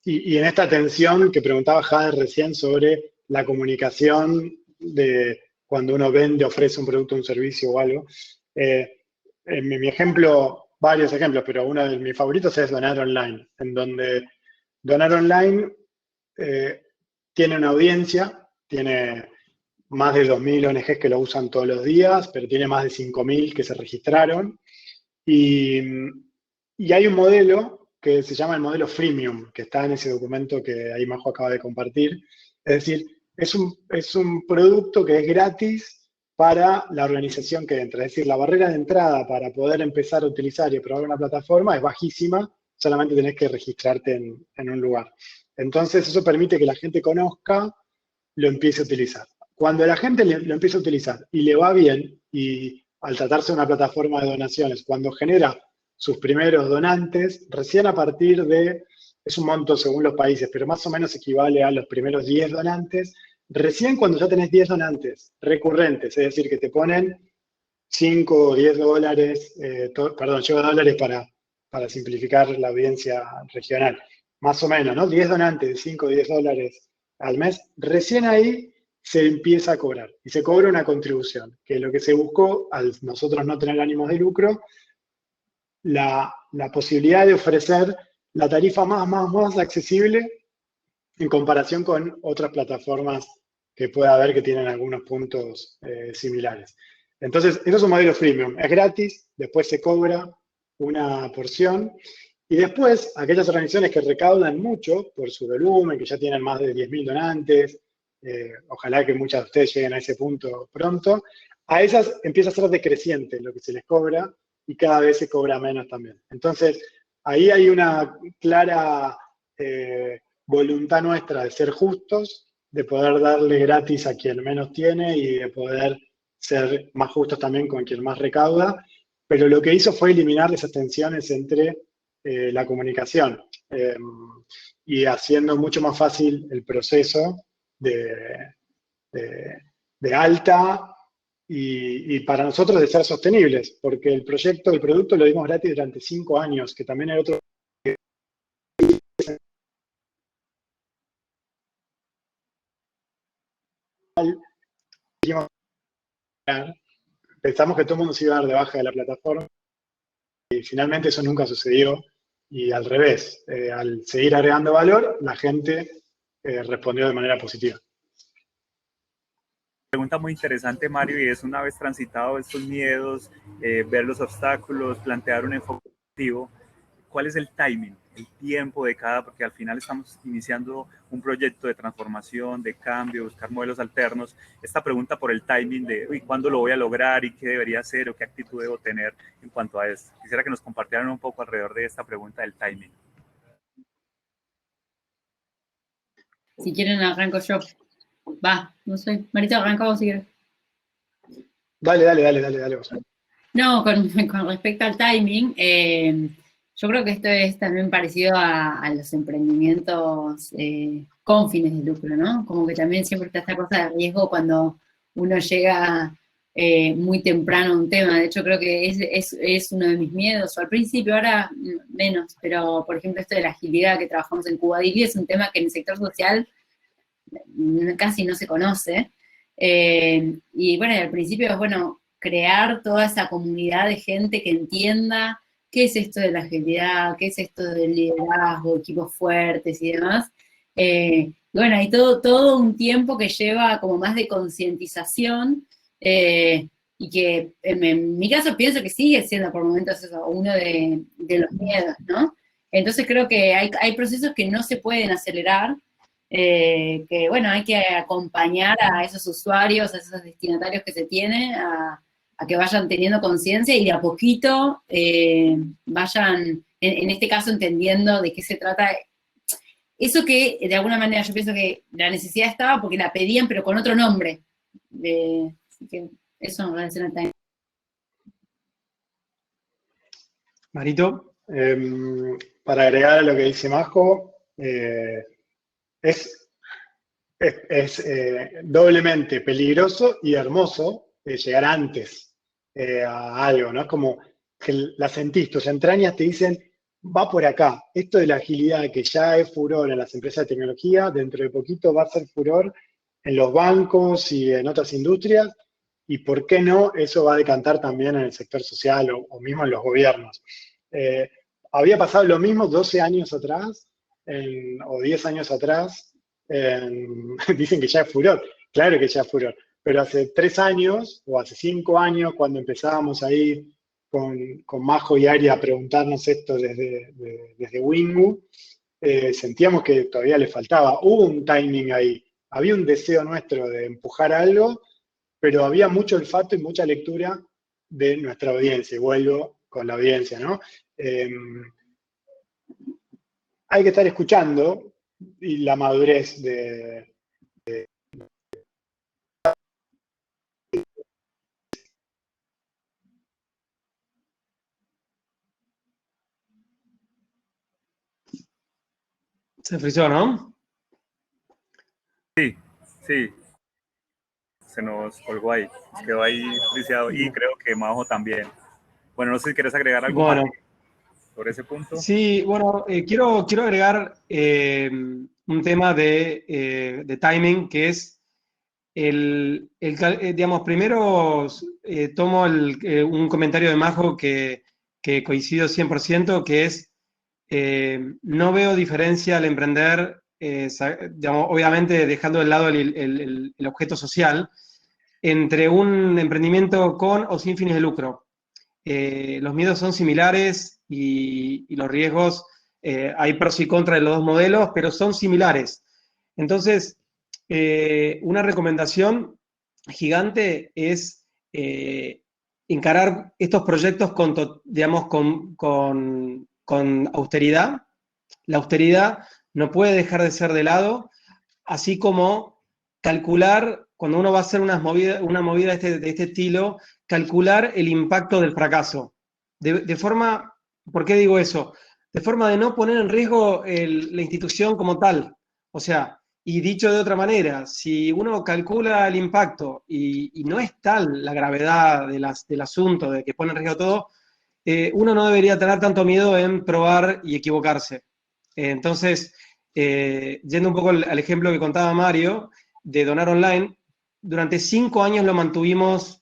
y en esta tensión que preguntaba Jade recién sobre la comunicación de cuando uno vende, ofrece un producto, un servicio o algo. En mi ejemplo, varios ejemplos, pero uno de mis favoritos es Donar Online, en donde Donar Online tiene una audiencia, tiene más de 2.000 ONGs que lo usan todos los días, pero tiene más de 5.000 que se registraron. Y hay un modelo que se llama el modelo freemium, que está en ese documento que ahí Majo acaba de compartir. Es decir, es un producto que es gratis para la organización que entra. Es decir, la barrera de entrada para poder empezar a utilizar y probar una plataforma es bajísima, solamente tenés que registrarte en un lugar. Entonces, eso permite que la gente conozca, lo empiece a utilizar. Cuando la gente lo empieza a utilizar y le va bien, y al tratarse de una plataforma de donaciones, cuando genera sus primeros donantes, recién a partir de, es un monto según los países, pero más o menos equivale a los primeros 10 donantes, recién cuando ya tenés 10 donantes recurrentes, es decir, que te ponen 5 o 10 dólares, llevo dólares para simplificar la audiencia regional, más o menos, ¿no? 10 donantes de 5 o 10 dólares al mes, recién ahí se empieza a cobrar, y se cobra una contribución, que es lo que se buscó al nosotros no tener ánimos de lucro, la posibilidad de ofrecer la tarifa más accesible en comparación con otras plataformas que pueda haber que tienen algunos puntos similares. Entonces, eso es un modelo freemium. Es gratis, después se cobra una porción. Y después, aquellas organizaciones que recaudan mucho por su volumen, que ya tienen más de 10.000 donantes, ojalá que muchas de ustedes lleguen a ese punto pronto, a esas empieza a ser decreciente lo que se les cobra y cada vez se cobra menos también. Entonces, ahí hay una clara voluntad nuestra de ser justos, de poder darle gratis a quien menos tiene y de poder ser más justos también con quien más recauda, pero lo que hizo fue eliminar esas tensiones entre la comunicación y haciendo mucho más fácil el proceso de alta y para nosotros de ser sostenibles, porque el proyecto, el producto lo dimos gratis durante 5 años, que también hay otro. Pensamos que todo el mundo se iba a dar de baja de la plataforma y finalmente eso nunca sucedió y al revés, al seguir agregando valor, la gente respondió de manera positiva. Pregunta muy interesante, Mario, y es una vez transitado estos miedos, ver los obstáculos, plantear un enfoque positivo, ¿cuál es el timing, el tiempo de cada? Porque al final estamos iniciando un proyecto de transformación, de cambio, buscar modelos alternos. Esta pregunta por el timing de ¿cuándo lo voy a lograr y qué debería hacer o qué actitud debo tener en cuanto a esto? Quisiera que nos compartieran un poco alrededor de esta pregunta del timing. Si quieren arranco yo. Va, no sé. Marito, arranca vos si quieres. Dale. No, con respecto al timing, yo creo que esto es también parecido a los emprendimientos con fines de lucro, ¿no? Como que también siempre está esta cosa de riesgo cuando uno llega muy temprano a un tema. De hecho, creo que es uno de mis miedos, o al principio, ahora menos, pero por ejemplo esto de la agilidad que trabajamos en Cubadili es un tema que en el sector social casi no se conoce. Y bueno, al principio es bueno crear toda esa comunidad de gente que entienda qué es esto de la agilidad, qué es esto del liderazgo, equipos fuertes y demás. Y bueno, hay todo un tiempo que lleva como más de concientización y que en mi caso pienso que sigue siendo por momentos eso, uno de los miedos, ¿no? Entonces creo que hay procesos que no se pueden acelerar, que bueno, hay que acompañar a esos usuarios, a esos destinatarios que se tiene, a que vayan teniendo conciencia y de a poquito vayan, en este caso, entendiendo de qué se trata. Eso que, de alguna manera, yo pienso que la necesidad estaba porque la pedían, pero con otro nombre. Así que eso en relación al timing. Marito. Para agregar a lo que dice Majo, es doblemente peligroso y hermoso llegar antes a algo, ¿no? Es como que la sentís, tus entrañas te dicen, va por acá. Esto de la agilidad que ya es furor en las empresas de tecnología, dentro de poquito va a ser furor en los bancos y en otras industrias, y por qué no, eso va a decantar también en el sector social o mismo en los gobiernos. Había pasado lo mismo 12 años atrás, o 10 años atrás, dicen que ya es furor, claro que ya es furor, pero hace 3 años o hace 5 años, cuando empezábamos ahí con Majo y Ari a preguntarnos esto desde Wingu, sentíamos que todavía le faltaba. Hubo un timing ahí, había un deseo nuestro de empujar algo, pero había mucho olfato y mucha lectura de nuestra audiencia, y vuelvo con la audiencia, ¿no? Hay que estar escuchando y la madurez Se frizó, ¿no? Sí. Se nos colgó ahí, quedó ahí friseado y creo que Majo también. Bueno, no sé si quieres agregar algo más sobre ese punto. Sí, bueno, quiero agregar un tema de timing, que es digamos, primero tomo un comentario de Majo que coincido 100%, que es no veo diferencia al emprender digamos, obviamente dejando de lado el objeto social, entre un emprendimiento con o sin fines de lucro. Los miedos son similares y los riesgos, hay pros y contras de los dos modelos, pero son similares. Entonces, una recomendación gigante es encarar estos proyectos con austeridad. La austeridad no puede dejar de ser de lado, así como calcular, cuando uno va a hacer una movida de este estilo, calcular el impacto del fracaso. De forma, ¿por qué digo eso? De forma de no poner en riesgo la institución como tal. O sea, y dicho de otra manera, si uno calcula el impacto y no es tal la gravedad del asunto, de que pone en riesgo todo, uno no debería tener tanto miedo en probar y equivocarse. Entonces, yendo un poco al ejemplo que contaba Mario, de Donar Online, durante 5 años lo mantuvimos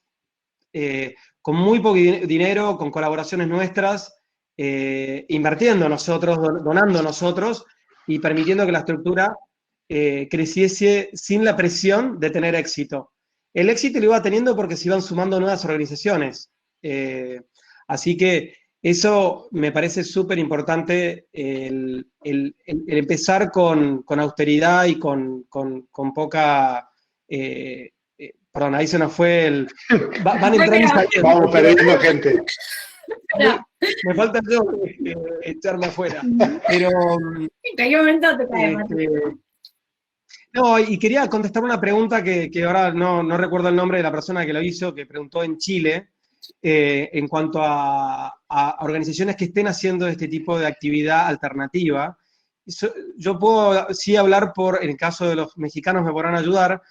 con muy poco dinero, con colaboraciones nuestras, invirtiendo nosotros, donando nosotros, y permitiendo que la estructura creciese sin la presión de tener éxito. El éxito lo iba teniendo porque se iban sumando nuevas organizaciones. Así que eso me parece súper importante, el empezar con austeridad y con poca... perdón, ahí se nos fue el... Van entrando y saliendo. Vamos perdiendo gente. Me falta yo echarme afuera. Pero... ¿En qué momento te cae, Martín? No, y quería contestar una pregunta que ahora no recuerdo el nombre de la persona que lo hizo, que preguntó en Chile, en cuanto a organizaciones que estén haciendo este tipo de actividad alternativa. Yo puedo sí hablar en el caso de los mexicanos me podrán ayudar,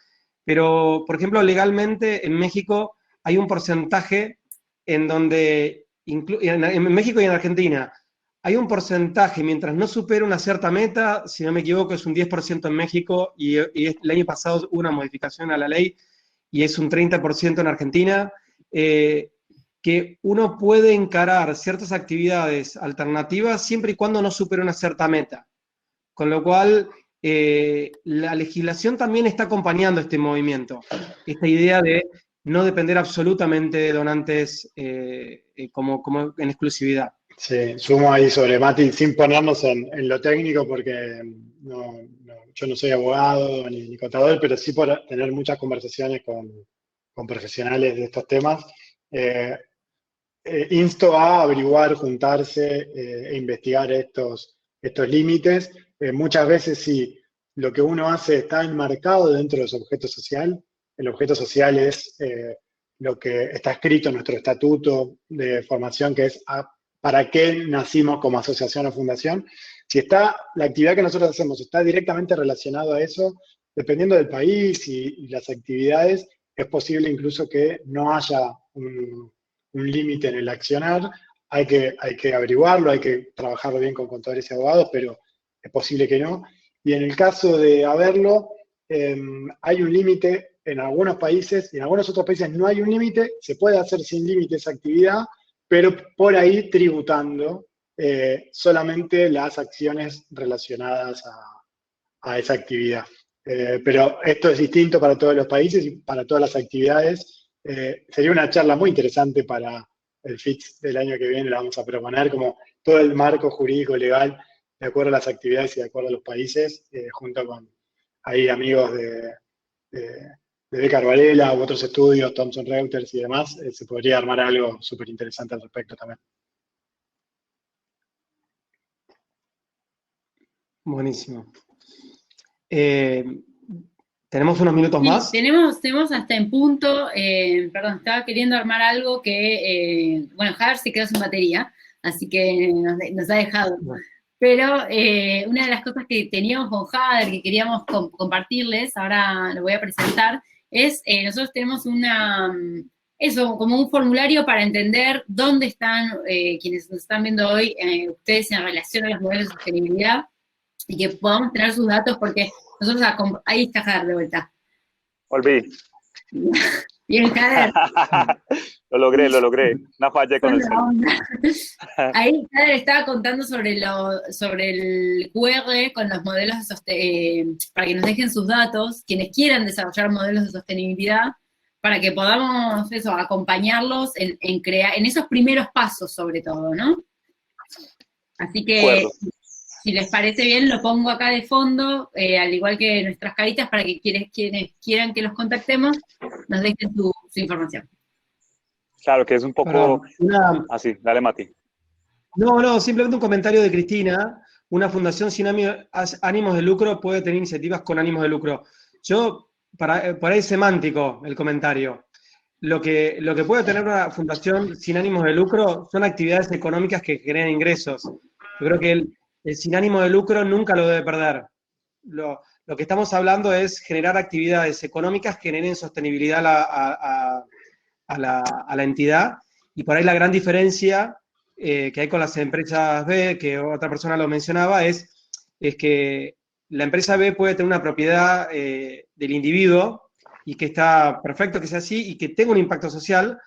pero, por ejemplo, legalmente en México hay un porcentaje en donde, en México y en Argentina, hay un porcentaje, mientras no supere una cierta meta, si no me equivoco es un 10% en México, y el año pasado hubo una modificación a la ley, y es un 30% en Argentina, que uno puede encarar ciertas actividades alternativas siempre y cuando no supere una cierta meta. Con lo cual, la legislación también está acompañando este movimiento, esta idea de no depender absolutamente de donantes como en exclusividad. Sí, sumo ahí sobre Mati, sin ponernos en lo técnico, porque yo no soy abogado ni contador, pero sí por tener muchas conversaciones con profesionales de estos temas. Insto a averiguar, juntarse e investigar estos límites. Muchas veces si lo que uno hace está enmarcado dentro de su objeto social, el objeto social es lo que está escrito en nuestro estatuto de formación, que es para qué nacimos como asociación o fundación. Si la actividad que nosotros hacemos está directamente relacionado a eso, dependiendo del país y las actividades, es posible incluso que no haya un límite en el accionar. Hay que averiguarlo, hay que trabajarlo bien con contadores y abogados, pero es posible que no. Y en el caso de haberlo, hay un límite en algunos países, y en algunos otros países no hay un límite, se puede hacer sin límite esa actividad, pero por ahí tributando solamente las acciones relacionadas a esa actividad. Pero esto es distinto para todos los países y para todas las actividades. Sería una charla muy interesante para el FIX del año que viene. La vamos a proponer como todo el marco jurídico legal de acuerdo a las actividades y de acuerdo a los países, junto con ahí amigos de Becar Varela u otros estudios, Thomson Reuters y demás. Se podría armar algo súper interesante al respecto también. Buenísimo. ¿Tenemos unos minutos más? Tenemos hasta en punto, perdón, estaba queriendo armar algo que, bueno, Javier se quedó sin batería, así que nos ha dejado. Bueno. Pero una de las cosas que teníamos con Javier, que queríamos compartirles, ahora lo voy a presentar, es, nosotros tenemos como un formulario para entender dónde están quienes nos están viendo hoy, ustedes en relación a los modelos de sostenibilidad, y que podamos tener sus datos, porque nosotros, ahí está Javier de vuelta. Volví. Y el Kader. Lo logré. Una falla de conocer. Ahí Kader estaba contando sobre el QR con los modelos para que nos dejen sus datos, quienes quieran desarrollar modelos de sostenibilidad, para que podamos acompañarlos en esos primeros pasos, sobre todo, ¿no? Así que, si les parece bien, lo pongo acá de fondo, al igual que nuestras caritas, para que quienes quieran que los contactemos, nos dejen su información. Claro, que es un poco... Así, dale, Mati. No, simplemente un comentario de Cristina. Una fundación sin ánimos de lucro puede tener iniciativas con ánimos de lucro. Por ahí es semántico el comentario. Lo que puede tener una fundación sin ánimos de lucro son actividades económicas que generen ingresos. Yo creo que el sin ánimo de lucro nunca lo debe perder. Lo que estamos hablando es generar actividades económicas que generen sostenibilidad a la entidad, y por ahí la gran diferencia que hay con las empresas B, que otra persona lo mencionaba, es que la empresa B puede tener una propiedad del individuo, y que está perfecto que sea así, y que tenga un impacto social,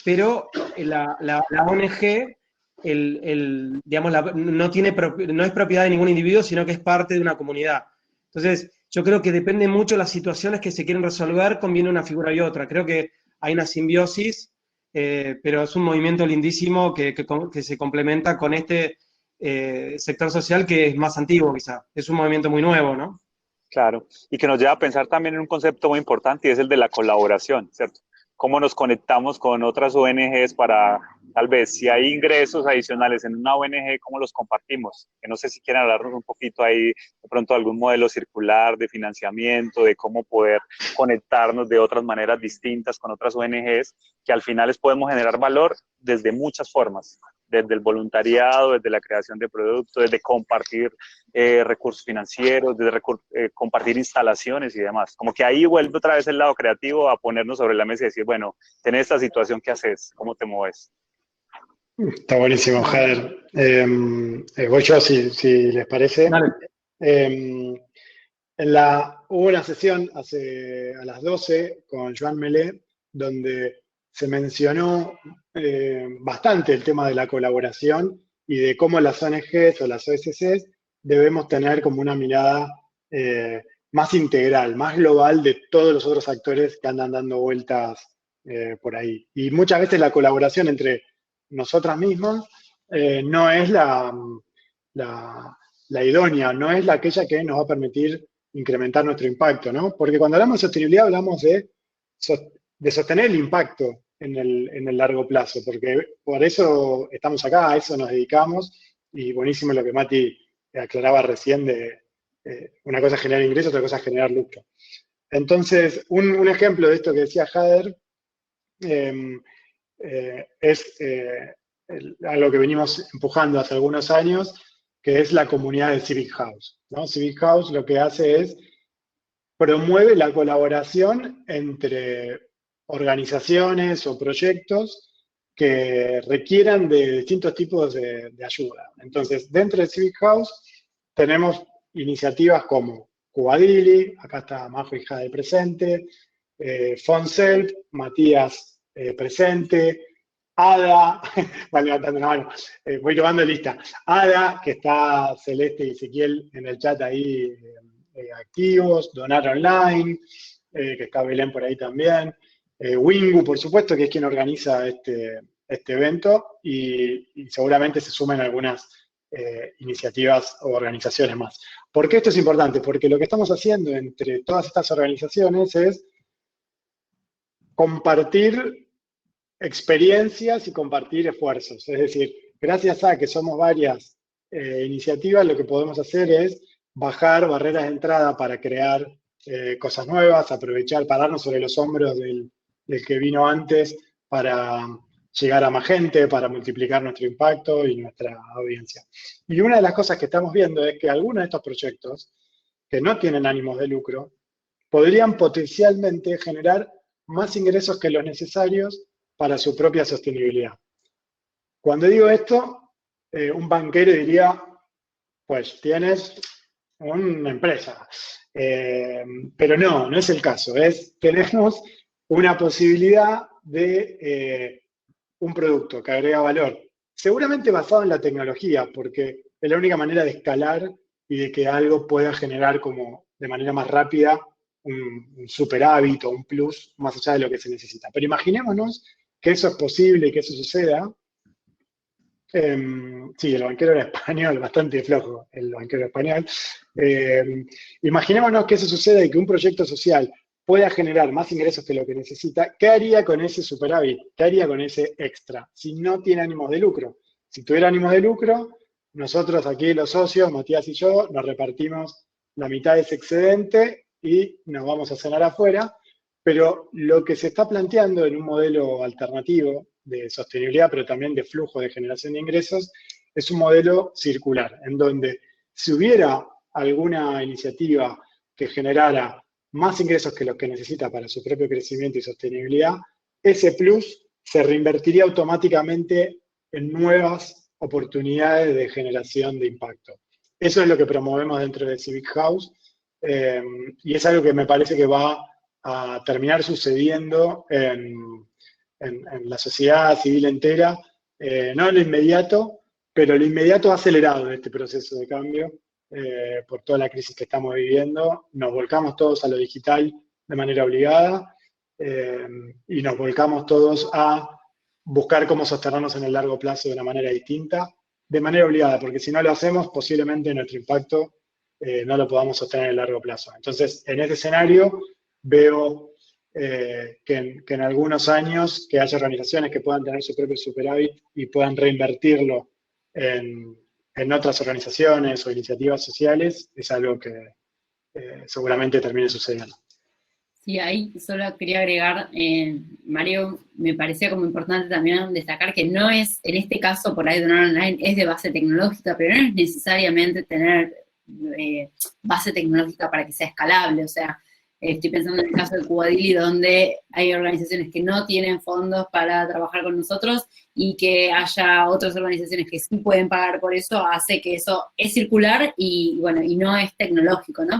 pero la ONG, digamos, no es propiedad de ningún individuo, sino que es parte de una comunidad. Entonces, yo creo que depende mucho de las situaciones que se quieren resolver, conviene una figura y otra. Creo que hay una simbiosis, pero es un movimiento lindísimo que se complementa con este sector social que es más antiguo, quizá. Es un movimiento muy nuevo, ¿no? Claro, y que nos lleva a pensar también en un concepto muy importante, y es el de la colaboración, ¿cierto? Cómo nos conectamos con otras ONGs para, tal vez, si hay ingresos adicionales en una ONG, cómo los compartimos. Que no sé si quieren hablarnos un poquito ahí, de pronto, de algún modelo circular de financiamiento, de cómo poder conectarnos de otras maneras distintas con otras ONGs, que al final les podemos generar valor desde muchas formas, desde el voluntariado, desde la creación de productos, desde compartir recursos financieros, desde compartir instalaciones y demás. Como que ahí vuelve otra vez el lado creativo a ponernos sobre la mesa y decir, bueno, tenés esta situación, ¿qué haces? ¿Cómo te mueves? Está buenísimo, Jader. Voy yo, si les parece. Hubo una sesión a las 12 con Joan Melé, donde se mencionó bastante el tema de la colaboración y de cómo las ONGs o las OSCs debemos tener como una mirada más integral, más global de todos los otros actores que andan dando vueltas por ahí. Y muchas veces la colaboración entre nosotras mismas no es la idónea, no es aquella que nos va a permitir incrementar nuestro impacto, ¿no? Porque cuando hablamos de sostenibilidad hablamos de sostener el impacto en el largo plazo, porque por eso estamos acá, a eso nos dedicamos, y buenísimo lo que Mati aclaraba recién de una cosa es generar ingresos, otra cosa es generar lucro. Entonces, un ejemplo de esto que decía Jader es algo que venimos empujando hace algunos años, que es la comunidad de Civic House, ¿no? Civic House lo que hace es promueve la colaboración entre organizaciones o proyectos que requieran de distintos tipos de ayuda. Entonces, dentro de Civic House tenemos iniciativas como Cubadili, acá está Majo y Jade presente, Fonselp, Matías presente, Ada, va levantando la mano, voy llevando lista, Ada, que está Celeste y Ezequiel en el chat ahí activos, Donar Online, que está Belén por ahí también, Wingu, por supuesto, que es quien organiza este evento, y seguramente se sumen algunas iniciativas o organizaciones más. ¿Por qué esto es importante? Porque lo que estamos haciendo entre todas estas organizaciones es compartir experiencias y compartir esfuerzos. Es decir, gracias a que somos varias iniciativas, lo que podemos hacer es bajar barreras de entrada para crear cosas nuevas, aprovechar, pararnos sobre los hombros del que vino antes para llegar a más gente, para multiplicar nuestro impacto y nuestra audiencia. Y una de las cosas que estamos viendo es que algunos de estos proyectos, que no tienen ánimos de lucro, podrían potencialmente generar más ingresos que los necesarios para su propia sostenibilidad. Cuando digo esto, un banquero diría, pues tienes una empresa. Pero no es el caso. Tenemos una posibilidad de un producto que agrega valor, seguramente basado en la tecnología, porque es la única manera de escalar y de que algo pueda generar como de manera más rápida un superávit o un plus más allá de lo que se necesita. Pero imaginémonos que eso es posible y que eso suceda. Sí, el banquero era español, bastante flojo el banquero español. Imaginémonos que eso suceda y que un proyecto social pueda generar más ingresos que lo que necesita. ¿Qué haría con ese superávit? ¿Qué haría con ese extra? Si no tiene ánimos de lucro. Si tuviera ánimos de lucro, nosotros aquí los socios, Matías y yo, nos repartimos la mitad de ese excedente y nos vamos a cenar afuera. Pero lo que se está planteando en un modelo alternativo de sostenibilidad, pero también de flujo de generación de ingresos, es un modelo circular, en donde si hubiera alguna iniciativa que generara más ingresos que los que necesita para su propio crecimiento y sostenibilidad, ese plus se reinvertiría automáticamente en nuevas oportunidades de generación de impacto. Eso es lo que promovemos dentro de Civic House, y es algo que me parece que va a terminar sucediendo en la sociedad civil entera, no en lo inmediato, pero lo inmediato ha acelerado en este proceso de cambio por toda la crisis que estamos viviendo. Nos volcamos todos a lo digital de manera obligada y nos volcamos todos a buscar cómo sostenernos en el largo plazo de una manera distinta, de manera obligada, porque si no lo hacemos, posiblemente nuestro impacto no lo podamos sostener en el largo plazo. Entonces, en este escenario, veo que en algunos años que haya organizaciones que puedan tener su propio superávit y puedan reinvertirlo en otras organizaciones o iniciativas sociales, es algo que seguramente termine sucediendo. Sí, ahí solo quería agregar, Mario, me parecía como importante también destacar que no es, en este caso por ahí donar online, es de base tecnológica, pero no es necesariamente tener base tecnológica para que sea escalable. O sea, estoy pensando en el caso de Cubadili, donde hay organizaciones que no tienen fondos para trabajar con nosotros y que haya otras organizaciones que sí pueden pagar por eso, hace que eso es circular y, bueno, y no es tecnológico, ¿no?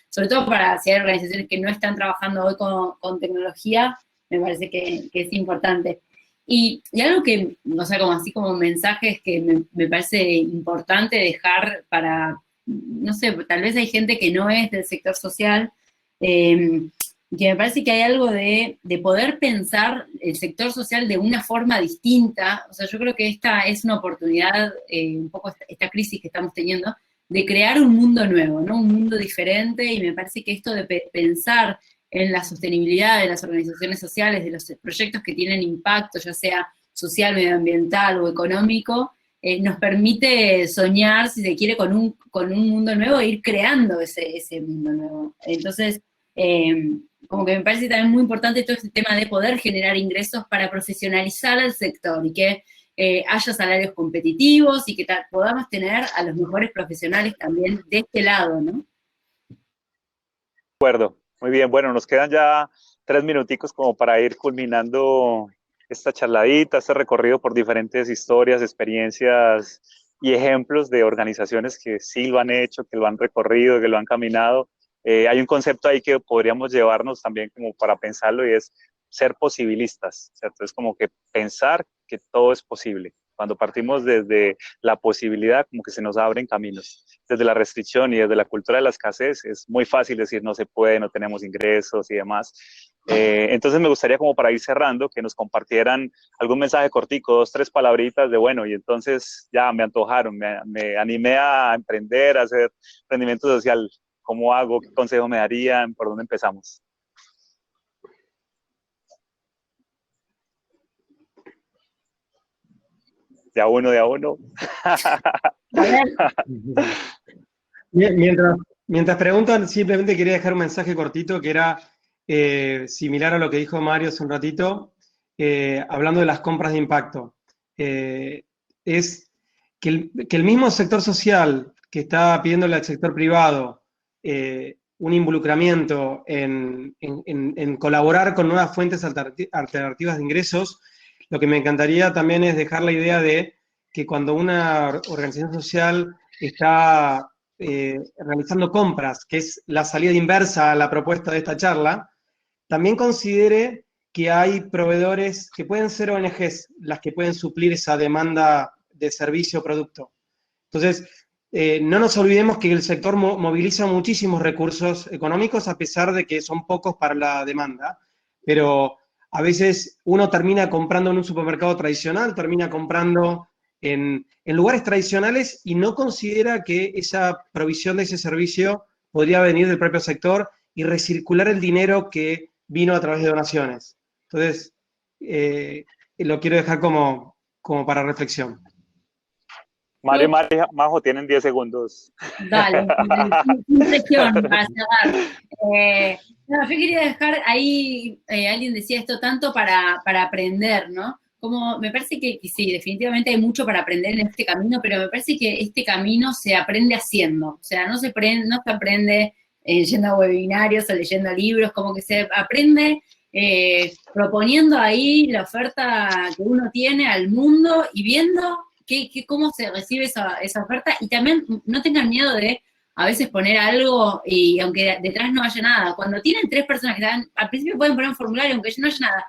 Sobre todo para si hay organizaciones que no están trabajando hoy con tecnología, me parece que es importante. Y algo que, o sea, como así como mensajes que me parece importante dejar para, no sé, tal vez hay gente que no es del sector social, que me parece que hay algo de poder pensar el sector social de una forma distinta. O sea, yo creo que esta es una oportunidad, un poco esta crisis que estamos teniendo, de crear un mundo nuevo, ¿no? Un mundo diferente, y me parece que esto de pensar en la sostenibilidad de las organizaciones sociales, de los proyectos que tienen impacto, ya sea social, medioambiental o económico, nos permite soñar, si se quiere, con un mundo nuevo e ir creando ese mundo nuevo. Entonces, como que me parece también muy importante todo este tema de poder generar ingresos para profesionalizar al sector y que haya salarios competitivos y que podamos tener a los mejores profesionales también de este lado, ¿no? De acuerdo, muy bien. Bueno, nos quedan ya 3 minuticos como para ir culminando esta charladita, este recorrido por diferentes historias, experiencias y ejemplos de organizaciones que sí lo han hecho, que lo han recorrido, que lo han caminado. Hay un concepto ahí que podríamos llevarnos también como para pensarlo, y es ser posibilistas, ¿cierto? Es como que pensar que todo es posible. Cuando partimos desde la posibilidad, como que se nos abren caminos. Desde la restricción y desde la cultura de la escasez, es muy fácil decir no se puede, no tenemos ingresos y demás. Entonces me gustaría, como para ir cerrando, que nos compartieran algún mensaje cortico, 2, 3 palabritas de bueno, y entonces ya me antojaron, me animé a emprender, a hacer emprendimiento social. ¿Cómo hago? ¿Qué consejo me darían? ¿Por dónde empezamos? De a uno. Mientras preguntan, simplemente quería dejar un mensaje cortito que era similar a lo que dijo Mario hace un ratito, hablando de las compras de impacto. Es que el mismo sector social que está pidiéndole al sector privado un involucramiento en colaborar con nuevas fuentes alternativas de ingresos, lo que me encantaría también es dejar la idea de que cuando una organización social está realizando compras, que es la salida inversa a la propuesta de esta charla, también considere que hay proveedores que pueden ser ONGs las que pueden suplir esa demanda de servicio o producto. Entonces, no nos olvidemos que el sector moviliza muchísimos recursos económicos a pesar de que son pocos para la demanda, pero a veces uno termina comprando en un supermercado tradicional, termina comprando en lugares tradicionales y no considera que esa provisión de ese servicio podría venir del propio sector y recircular el dinero que vino a través de donaciones. Entonces, lo quiero dejar como para reflexión. Mario y Majo tienen 10 segundos. Dale, impresión para cerrar. No, yo quería dejar ahí, alguien decía esto, tanto para aprender, ¿no? Como me parece que sí, definitivamente hay mucho para aprender en este camino, pero me parece que este camino se aprende haciendo. O sea, no se aprende yendo a webinarios o leyendo libros, como que se aprende proponiendo ahí la oferta que uno tiene al mundo y viendo cómo se recibe esa oferta, y también no tengan miedo de a veces poner algo y aunque detrás no haya nada. Cuando tienen 3 personas que están, al principio pueden poner un formulario aunque no haya nada.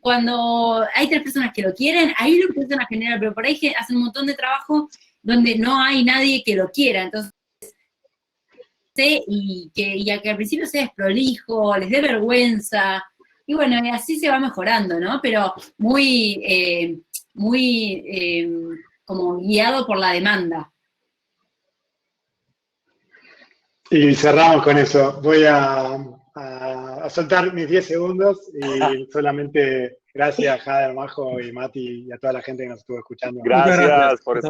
Cuando hay 3 personas que lo quieren, ahí lo empiezan a generar, pero por ahí hacen un montón de trabajo donde no hay nadie que lo quiera. Entonces, y a que al principio sea desprolijo, les dé vergüenza, y bueno, y así se va mejorando, ¿no? Pero muy como guiado por la demanda. Y cerramos con eso. Voy a soltar mis 10 segundos y solamente gracias a Jader, Majo y Mati y a toda la gente que nos estuvo escuchando. Gracias por